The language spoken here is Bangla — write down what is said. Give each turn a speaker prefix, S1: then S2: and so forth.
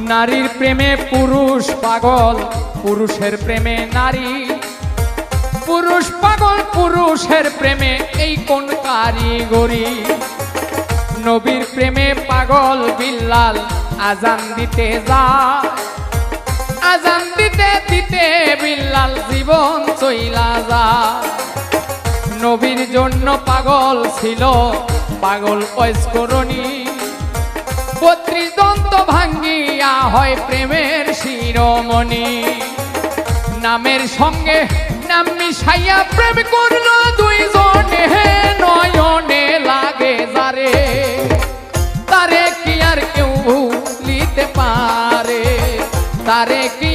S1: নারীর প্রেমে পুরুষ পাগল, পুরুষের প্রেমে নারী। পুরুষ পাগল পুরুষের প্রেমে, এই কোন কারিগরি। নবীর প্রেমে পাগল বিল্লাল, আজান দিতে যায়। আজান দিতে দিতে বিল্লাল জীবন চইলা যায়। নবীর জন্য পাগল ছিল পাগল ঐস্করণী। 32 দন্ত ভাঙ্গিয়া হয় প্রেমের শিরোমণি। নামের সঙ্গে নাম মিশাইয়া প্রেম করলো দুইজনে, নয়নে লাগে যারে, তারে কি আর কেউ ভুলিতে পারে, তারে কি